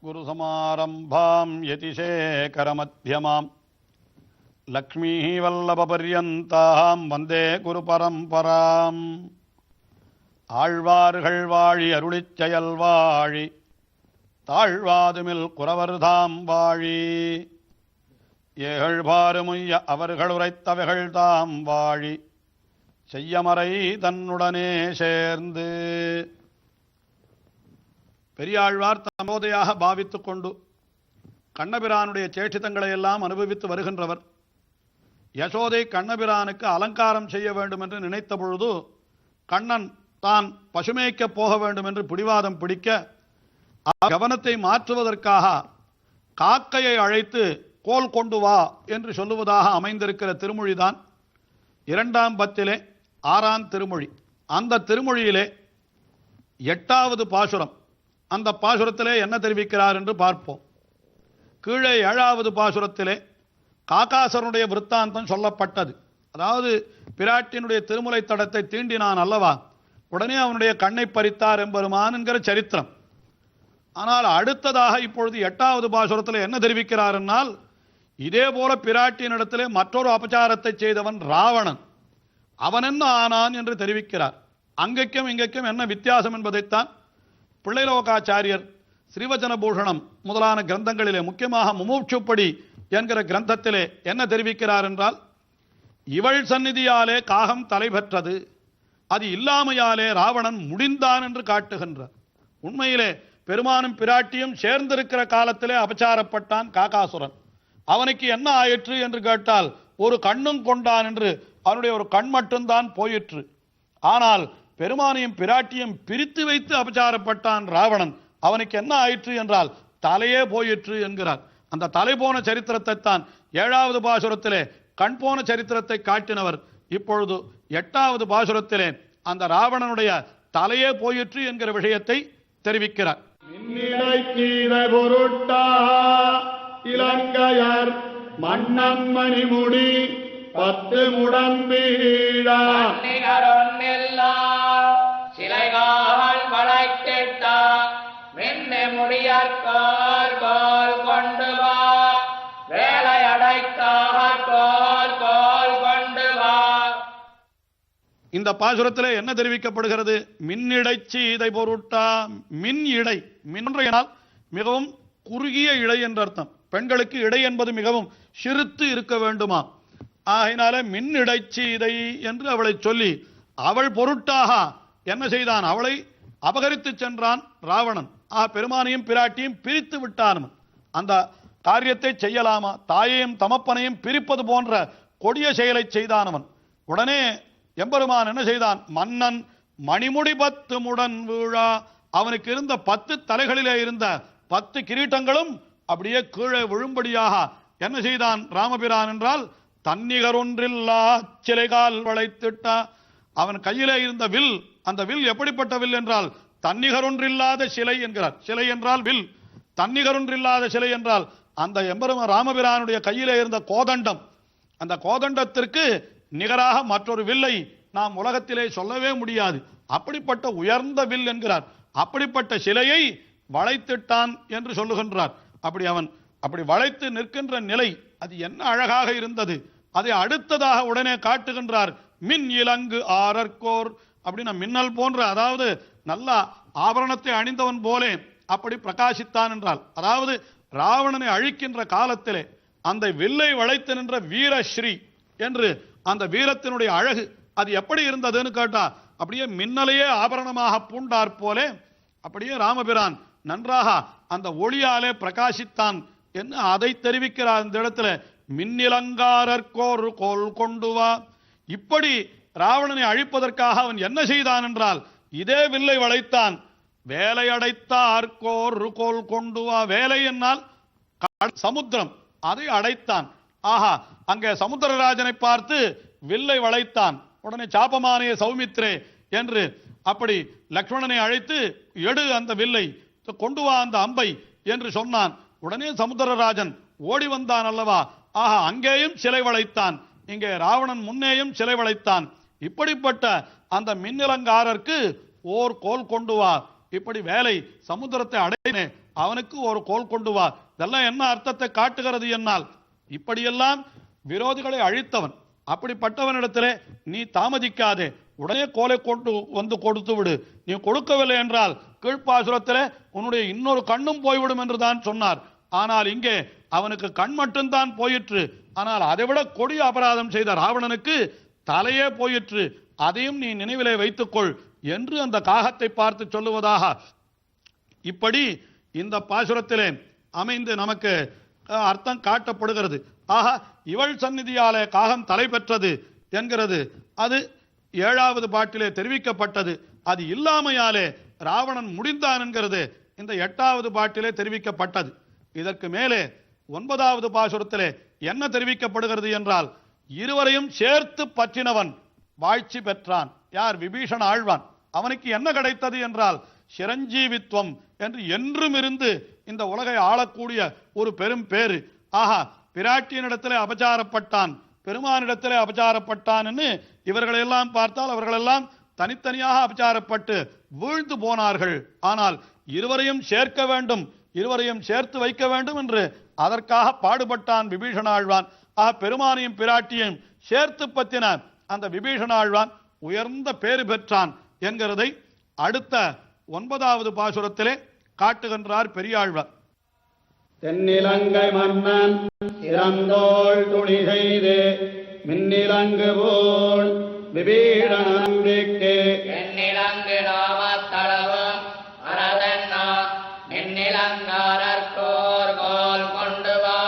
अस्मद्गुरुसमारम्भां यतिशेखरमध्यमां लक्ष्मीवल्लभपर्यन्तां वन्दे गुरुपरम्पराम् ஆழ்வார்கள் வாழி அருளிச் செயல் வாழி தாழ்வாதுமில் குறவர்தாம் வாழி ஏகழ்பாறுமுய்ய அவர்கள் உரைத்தவைகள் தாம் வாழி செய்யமறை தன்னுடனே சேர்ந்து. பெரியாழ்வார் தம்போதையாக பாவித்துக் கொண்டு கண்ணபிரானுடைய சேஷ்டிதங்களை எல்லாம் அனுபவித்து வருகின்றவர். யசோதை கண்ணபிரானுக்கு அலங்காரம் செய்ய வேண்டும் என்று நினைத்த பொழுது கண்ணன் தான் பசுமேய்க்க போக வேண்டும் என்று பிடிவாதம் பிடிக்க கவனத்தை மாற்றுவதற்காக காக்கையை அழைத்து கோல் கொண்டு வா என்று சொல்லுவதாக அமைந்திருக்கிற திருமொழிதான் 2ஆம் பத்திலே 6ஆம் திருமொழி. அந்த திருமொழியிலே 8வது பாசுரம். அந்த பாசுரத்திலே என்ன தெரிவிக்கிறார் என்று பார்ப்போம். கீழே 7வது பாசுரத்திலே காக்காசரனுடைய விருத்தாந்தம் சொல்லப்பட்டது. அதாவது பிராட்டியினுடைய திருமுலை தடத்தை தீண்டினான் அல்லவா, உடனே அவனுடைய கண்ணை பறித்தார் எம்பெருமான் என்கிற சரித்திரம். ஆனால் அடுத்ததாக இப்பொழுது 8வது பாசுரத்தில் என்ன தெரிவிக்கிறார் என்னால், இதே போல பிராட்டியினிடத்திலே மற்றொரு அபச்சாரத்தை செய்தவன் ராவணன், அவன் என்ன ஆனான் என்று தெரிவிக்கிறார். அங்கைக்கும் இங்கைக்கும் என்ன வித்தியாசம் என்பதைத்தான் பிள்ளைலோகாச்சாரியர் ஸ்ரீவச்சன பூஷணம் முதலான கிரந்தங்களிலே, முக்கியமாக முமூட்சுப்படி என்கிற கிரந்தத்திலே என்ன தெரிவிக்கிறார் என்றால், இவள் சந்நிதியாலே காகம் தலை பெற்றது, அது இல்லாமையாலே ராவணன் முடிந்தான் என்று காட்டுகின்றார். உண்மையிலே பெருமானும் பிராட்டியும் சேர்ந்திருக்கிற காலத்திலே அபச்சாரப்பட்டான் காகாசுரன். அவனுக்கு என்ன ஆயிற்று என்று கேட்டால், ஒரு கண்ணும் கொண்டான் என்று அவனுடைய ஒரு கண் மட்டும்தான் போயிற்று. ஆனால் பெருமானையும் பிராட்டியும் பிரித்து வைத்து அபச்சாரப்பட்டான் ராவணன். அவனுக்கு என்ன ஆயிற்று என்றால் தலையே போயிற்று என்கிறார். அந்த தலை போன சரித்திரத்தை தான் 7வது பாசுரத்திலே கண் போன சரித்திரத்தை காட்டினவர் இப்பொழுது 8வது பாசுரத்திலே அந்த ராவணனுடைய தலையே போயிற்று என்கிற விஷயத்தை தெரிவிக்கிறார். இலங்கையர் மன்னன் மணிமுடி 10 முடம்பீழா சிலைகால் வளைத்திட்ட மென்ன முடியார் கோல் கொண்டு வா வேலை அடைக்கார் கோல் கொண்டு வா. இந்த பாசுரத்திலே என்ன தெரிவிக்கப்படுகிறது? மின்னிடை சீதை பொருட்டா. மின் இடை, மின்னால் மிகவும் குறுகிய இடை என்ற அர்த்தம். பெண்களுக்கு இடை என்பது மிகவும் சிறுத்து இருக்க வேண்டுமா, ஆகையினால மின்னிடை சீதை என்று அவளை சொல்லி அவள் பொருட்டாக என்ன செய்தான்? அவளை அபகரித்து சென்றான் ராவணன். பெருமானையும் பிராட்டியும் பிரித்து விட்டான். அந்த காரியத்தை செய்யலாமா? தாயையும் தமப்பனையும் பிரிப்பது போன்ற கொடிய செயலை செய்தானவன். உடனே எம்பெருமான் என்ன செய்தான்? மன்னன் மணிமுடி 10 முடன் வீழா. அவனுக்கு இருந்த 10 தலைகளிலே இருந்த 10 கிரீட்டங்களும் அப்படியே கீழே விழும்படியாக என்ன செய்தான் ராமபிரான் என்றால், தன்னிகரொன்றில்லா சிலைகால் வளைத்திட்ட. அவன் கையிலே இருந்த வில், அந்த வில் எப்படிப்பட்ட வில் என்றால் தன்னிகரொன்றில்லாத சிலை என்கிறார். சிலை என்றால் வில், தன்னிகரொன்றில்லாத சிலை என்றால் அந்த எம்பெருமான் ராமபிரானுடைய கையிலே இருந்த கோதண்டம். அந்த கோதண்டத்திற்கு நிகராக மற்றொரு வில்லை நாம் உலகத்திலே சொல்லவே முடியாது. அப்படிப்பட்ட உயர்ந்த வில் என்கிறார். அப்படிப்பட்ட சிலையை வளைத்திட்டான் என்று சொல்லுகின்றார். அப்படி வளைத்து நிற்கின்ற நிலை அது என்ன அழகாக இருந்தது. அதை அடுத்ததாக உடனே காட்டுகின்றார். மின் இலங்கு ஆரற்கோர் அப்படின்னா மின்னல் போன்ற, அதாவது நல்ல ஆபரணத்தை அணிந்தவன் போலே அப்படி பிரகாசித்தான் என்றால், அதாவது ராவணனை அழிக்கின்ற காலத்திலே அந்த வில்லை வளைத்து நின்ற வீரஸ்ரீ என்று அந்த வீரத்தினுடைய அழகு அது எப்படி இருந்ததுன்னு கேட்டா, அப்படியே மின்னலையே ஆபரணமாக பூண்டார் போலே அப்படியே ராமபிரான் நன்றாக அந்த ஒளியாலே பிரகாசித்தான் என்று அதை தெரிவிக்கிறார். இந்த இடத்துல மின்னிலங்காரற்கோர் கோல் கொண்டு வா. இப்படி ராவணனை அழிப்பதற்காக அவன் என்ன செய்தான் என்றால், இதே வில்லை வளைத்தான். வேலை அடைத்தார்கோர் கோல் கொண்டு வா. வேலை என்னால் சமுத்திரம், அதை அடைத்தான். அங்கே சமுத்திரராஜனை பார்த்து வில்லை வளைத்தான். உடனே சாபமானிய சௌமித்ரே என்று அப்படி லக்ஷ்மணனை அழைத்து எடு அந்த வில்லை, கொண்டு வா அந்த அம்பை என்று சொன்னான். உடனே சமுத்திரராஜன் ஓடி வந்தான் அல்லவா. அங்கேயும் சிலை வளைத்தான், இங்கே ராவணன் முன்னேயும் சிலை வளைத்தான். இப்படிப்பட்ட அந்த மின்னிலங்காரருக்கு ஓர் கோல் கொண்டு வா இப்படி வேலை சமுத்திரத்தை அடையினே அவனுக்கு ஒரு கோல் கொண்டு வா. இதெல்லாம் என்ன அர்த்தத்தை காட்டுகிறது என்னால் இப்படியெல்லாம் விரோதிகளை அழித்தவன். அப்படிப்பட்டவனிடத்திலே நீ தாமதிக்காதே, உடனே கோலை கொண்டு வந்து கொடுத்து விடு. நீ கொடுக்கவில்லை என்றால் கீழ்ப்பாசுரத்திலே உன்னுடைய இன்னொரு கண்ணும் போய்விடும் என்று தான் சொன்னார். ஆனால் இங்கே அவனுக்கு கண் மட்டும்தான் போயிற்று. ஆனால் அதைவிட கொடிய அபராதம் செய்த ராவணனுக்கு தலையே போயிற்று. அதையும் நீ நினைவிலே வைத்துக்கொள் என்று அந்த காகத்தை பார்த்து சொல்லுவதாக இப்படி இந்த பாசுரத்திலே அமைந்து நமக்கு அர்த்தம் காட்டப்படுகிறது. ஆக இவள் சந்நிதியாலே காகம் தலை பெற்றது என்கிறது அது 7வது பாட்டிலே தெரிவிக்கப்பட்டது. அது இல்லாமையாலே ராவணன் முடிந்தான் என்கிறது இந்த 8வது பாட்டிலே தெரிவிக்கப்பட்டது. இதற்கு மேலே 9வது பாசுரத்திலே என்ன தெரிவிக்கப்படுகிறது என்றால், இருவரையும் சேர்த்து பற்றினவன் வாழ்ச்சி பெற்றான். யார்? விபீஷண ஆழ்வான். அவனுக்கு என்ன கிடைத்தது என்றால் சிரஞ்சீவித்துவம் என்று என்றும் இருந்து இந்த உலகை ஆளக்கூடிய ஒரு பெரும் பேரு. ஆஹா, பிராட்டியனிடத்திலே அபச்சாரப்பட்டான், பெருமானிடத்திலே அபச்சாரப்பட்டான் என்று இவர்களெல்லாம் பார்த்தால் அவர்களெல்லாம் தனித்தனியாக அபச்சாரப்பட்டு வீழ்ந்து போனார்கள். ஆனால் இருவரையும் சேர்க்க வேண்டும், இருவரையும் சேர்த்து வைக்க வேண்டும் என்று அதற்காக பாடுபட்டான் விபீஷண ஆழ்வான். பெருமானையும் பிராட்டியையும் சேர்த்து பத்தின அந்த விபீஷண ஆழ்வான் உயர்ந்த பேறு பெற்றான் என்கிறதை அடுத்த 9வது பாசுரத்திலே காட்டுகின்றார் பெரியாழ்வார். தென்னிலங்கை மன்னன் இறந்தோள் துணி செய்து மின்னிலங்கு போல் விபீஷணனுக்கு எண்ணிலங்கு நாமத்தளவும் அரதன்னா நென்னிலங்காரற்கோர் கோல் கொண்டு வா,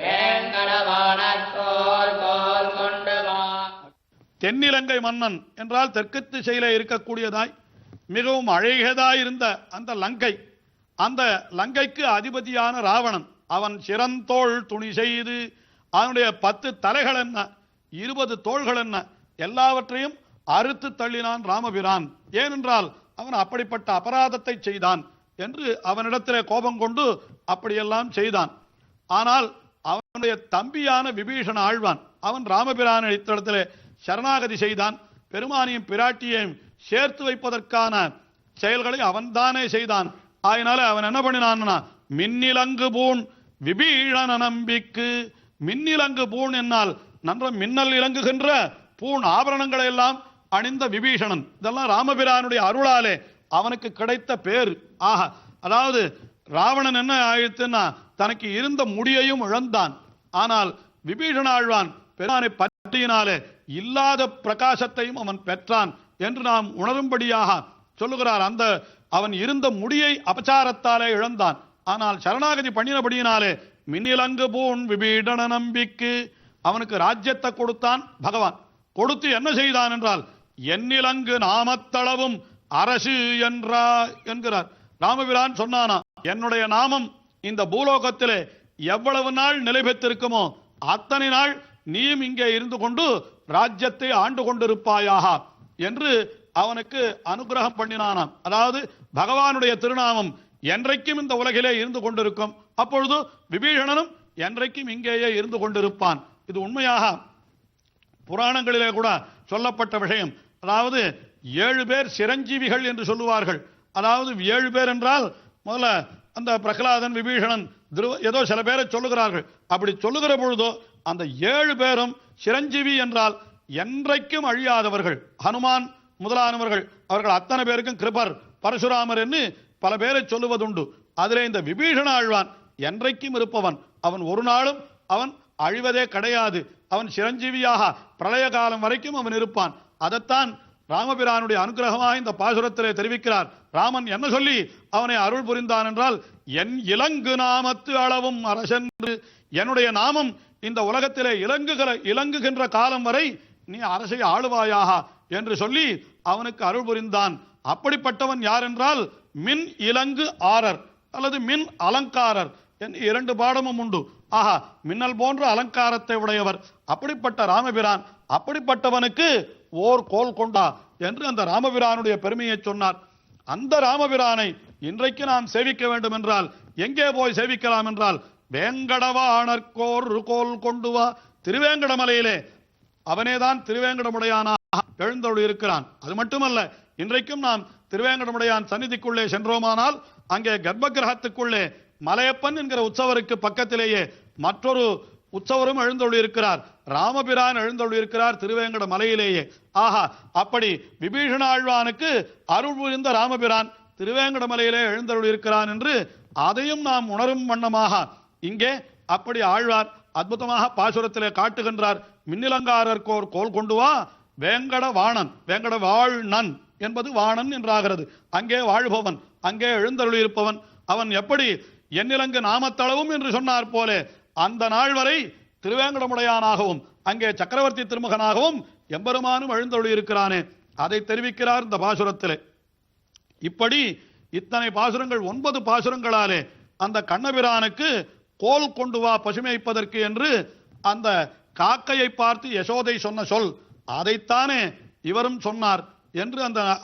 வேங்கடவானற்கோர் கோல் கொண்டு வா. தென்னிலங்கை மன்னன் என்றால் தெற்கு திசையிலே இருக்கக்கூடியதாய் மிகவும் அழகியதாய் இருந்த அந்த லங்கை, அந்த லங்கைக்கு அதிபதியான ராவணன் அவன் சிறந்தோள் துணி செய்து அவனுடைய 10 தலைகள் என்ன, 20 தோள்கள் என்ன, எல்லாவற்றையும் அறுத்து தள்ளினான் ராமபிரான். ஏனென்றால் அவன் அப்படிப்பட்ட அபராதத்தை செய்தான் என்று அவனிடத்திலே கோபம் கொண்டு அப்படியெல்லாம் செய்தான். ஆனால் அவனுடைய தம்பியான விபீஷண ஆழ்வான் அவன் ராமபிரான் இடத்திலே சரணாகதி செய்தான். பெருமானியும் பிராட்டியையும் சேர்த்து வைப்பதற்கான செயல்களை அவன்தானே செய்தான். ஆயினால அவன் என்ன பண்ணினான்னா, மின்னிலங்கு பூண் விபீஷண நம்பிக்கு. மின்னிலங்கு பூண் என்னால் நன்ற மின்னல் இலங்குகின்ற பூண் ஆபரணங்களை எல்லாம் அணிந்த விபீஷணன். இதெல்லாம் ராமபிரானுடைய அருளாலே அவனுக்கு கிடைத்த பேர். ஆக அதாவது ராவணன் என்ன ஆயிடுத்துன்னா தனக்கு இருந்த முடியையும் இழந்தான். ஆனால் விபீஷண ஆழ்வான் பெருமானை பற்றியினாலே இல்லாத பிரகாசத்தையும் அவன் பெற்றான் என்று நாம் உணரும்படியாக சொல்லுகிறார். அந்த அவன் இருந்த முடியை அபச்சாரத்தாலே இழந்தான். ஆனால் சரணாகதி பண்ணினபடியினாலே மின்னிலங்கு பூண் விபீஷண நம்பிக்கு அவனுக்கு ராஜ்யத்தை கொடுத்தான் பகவான். கொடுத்து என்ன செய்தான் என்றால் எண்ணிலங்கு நாமத்தளவும் அரசு என்றா என்கிறார். ராமபிரான் சொன்னானா, என்னுடைய நாமம் இந்த பூலோகத்திலே எவ்வளவு நாள் நிலை பெற்றிருக்குமோ அத்தனை நாள் நீயும் இங்கே இருந்து கொண்டு ராஜ்யத்தை ஆண்டு கொண்டிருப்பாயாக என்று அவனுக்கு அனுகிரகம் பண்ணினானாம். அதாவது பகவானுடைய திருநாமம் என்றைக்கும் இந்த உலகிலே இருந்து கொண்டிருக்கும். அப்பொழுது விபீஷணனும் என்றைக்கும் இங்கேயே இருந்து கொண்டிருப்பான். இது உண்மையாக புராணங்களிலே கூட சொல்லப்பட்ட விஷயம். அதாவது 7 பேர் சிரஞ்சீவிகள் என்று சொல்லுவார்கள். அதாவது 7 பேர் என்றால் முதல்ல அந்த பிரகலாதன், விபீஷணன், ஏதோ சில பேரை சொல்லுகிறார்கள். அப்படி சொல்லுகிற பொழுதோ அந்த 7 பேரும் சிரஞ்சீவி என்றால் என்றைக்கும் அழியாதவர்கள். ஹனுமான் முதலானவர்கள் அவர்கள் அத்தனை பேருக்கும் கிருபர், பரசுராமர் என்று பல பேரை சொல்லுவதுண்டு. அதிலே இந்த விபீஷண ஆழ்வான் என்றைக்கும் இருப்பவன். அவன் ஒரு நாளும் அவன் அழிவதே கிடையாது. அவன் சிரஞ்சீவியாக பிரளய காலம் வரைக்கும் அவன் இருப்பான். அதைத்தான் ராமபிரானுடைய அனுகிரகமாக இந்த பாசுரத்திலே தெரிவிக்கிறார். ராமன் என்ன சொல்லி அவனை அருள் புரிந்தான் என்றால், என் இலங்கு நாமத்து அளவும் அரசென்று, என்னுடைய நாமம் இந்த உலகத்திலே இலங்குகின்ற காலம் வரை நீ அரசை ஆளுவாயாக என்று சொல்லி அவனுக்கு அருள் புரிந்தான். அப்படிப்பட்டவன் யார் என்றால் மின் இலங்கு ஆரர் அல்லது மின் அலங்காரர் என்று 2 பாடமும் உண்டு. ஆஹா, மின்னல் போன்ற அலங்காரத்தை உடையவர் அப்படிப்பட்ட ராமபிரான். அப்படிப்பட்டவனுக்கு ஓர் கோல் கொண்டா என்று அந்த ராமபிரானுடைய பெருமையை சொன்னார். அந்த ராமபிரானை இன்றைக்கு நாம் சேவிக்க வேண்டும் என்றால் எங்கே போய் சேவிக்கலாம் என்றால், வேங்கடவானற்கோர் கோல் கொண்டு வா. திருவேங்கடமலையிலே அவனேதான் திருவேங்கடமுடையானாக எழுந்தருள் இருக்கிறான். அது மட்டுமல்ல, இன்றைக்கும் நாம் திருவேங்கடமுடையான் சந்நிதிக்குள்ளே சென்றோமானால் அங்கே கர்ப்ப கிரகத்துக்குள்ளே மலையப்பன் என்கிற உற்சவருக்கு பக்கத்திலேயே மற்றொரு உற்சவரும் எழுந்தொழியிருக்கிறார். ராமபிரான் எழுந்தொழியிருக்கிறார் திருவேங்கட மலையிலேயே. ஆஹா, அப்படி விபீஷண ஆழ்வானுக்கு அருள் புரிந்த ராமபிரான் திருவேங்கட மலையிலே எழுந்தொழியிருக்கிறான் என்று அதையும் நாம் உணரும் வண்ணமாக இங்கே அப்படி ஆழ்வார் அற்புதமாக பாசுரத்திலே காட்டுகின்றார். மின்னிலங்காரர்கோர் கோல் கொண்டு வா வேங்கட வாணன், வேங்கட வாழ்நன் என்பது வாணன் என்றாகிறது. அங்கே வாழ்பவன், அங்கே எழுந்தருளியிருப்பவன். அவன் எப்படி எண்ணிலங்கு நாமத்தளவும் என்று சொன்னார் போலே அந்த நாள் வரை திருவேங்கடமுடையானாகவும் அங்கே சக்கரவர்த்தி திருமகனாகவும் எம்பெருமானும் எழுந்தருளியிருக்கிறானே, அதை தெரிவிக்கிறார் இந்த பாசுரத்திலே. இப்படி இத்தனை பாசுரங்கள் 9 பாசுரங்களாலே அந்த கண்ணபிரானுக்கு கோல் கொண்டு வா பசுமைப்பதற்கு என்று அந்த காக்கையை பார்த்து யசோதை சொன்ன சொல் அதைத்தானே இவரும் சொன்னார் என்று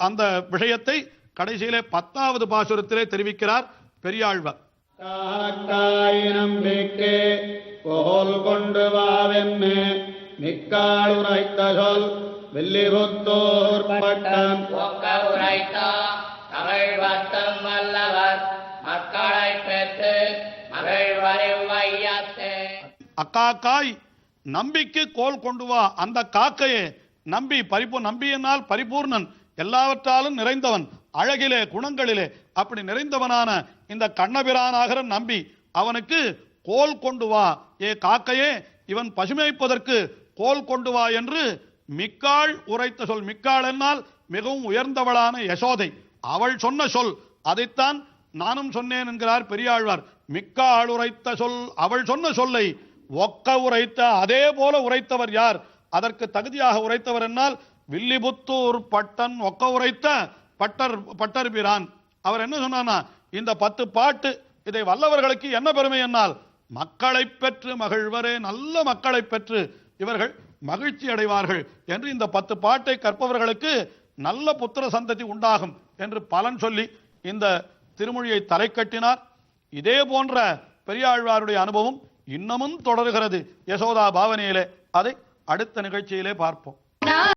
அந்த விஷயத்தை கடைசியிலே 10வது பாசுரத்திலே தெரிவிக்கிறார் பெரியாழ்வார். காக்காய் நம்பிக்கை கோல் கொண்டு வாவென்னு மிக்காள் உரைத்த சொல் வில்லிபுத்தூர் பட்டம் ஒக்க உரைத்தா தமிழ் வத்தம் வல்லவர் மக்களை பெற்று மகிழ்வரை வையத்தே. அக்காக்காய் நம்பிக்கை கோல் கொண்டு வா, அந்த காக்கையே நம்பி நம்பி என்னால் பரிபூர்ணன், எல்லாவற்றாலும் நிறைந்தவன், அழகிலே குணங்களிலே அப்படி நிறைந்தவனான இந்த கண்ணபிரானாகிற நம்பி அவனுக்கு கோல் கொண்டு வா, ஏ காக்கையே இவன் பசுமைப்பதற்கு கோல் கொண்டு வா என்று மிக்காள் உரைத்த சொல். மிக்காள் என்னால் மிகவும் உயர்ந்தவளான யசோதை, அவள் சொன்ன சொல் அதைத்தான் நானும் சொன்னேன் என்கிறார் பெரியாழ்வார். மிக்காள் உரைத்த சொல், அவள் சொன்ன சொல்லை ஒக்க உரைத்த அதே போல உரைத்தவர் யார்? அதற்கு தகுதியாக உரைத்தவர் என்னால் வில்லிபுத்தூர் பட்டன் ஒக்க உரைத்த பட்டர் பிரான். அவர் என்ன சொன்னார்னா, இந்த 10 பாட்டு இதை வல்லவர்களுக்கு என்ன பெருமை என்னால் மக்களை பெற்று மகிழ்வரே, நல்ல மக்களை பெற்று இவர்கள் மகிழ்ச்சி அடைவார்கள் என்று இந்த 10 பாட்டை கற்பவர்களுக்கு நல்ல புத்திர சந்ததி உண்டாகும் என்று பலன் சொல்லி இந்த திருமொழியை தலை கட்டினார். இதே போன்ற பெரியாழ்வாருடைய அனுபவம் இன்னமும் தொடர்கிறது யசோதா பாவனையிலே. அதை அடுத்த நிகழ்ச்சியிலே பார்ப்போம்.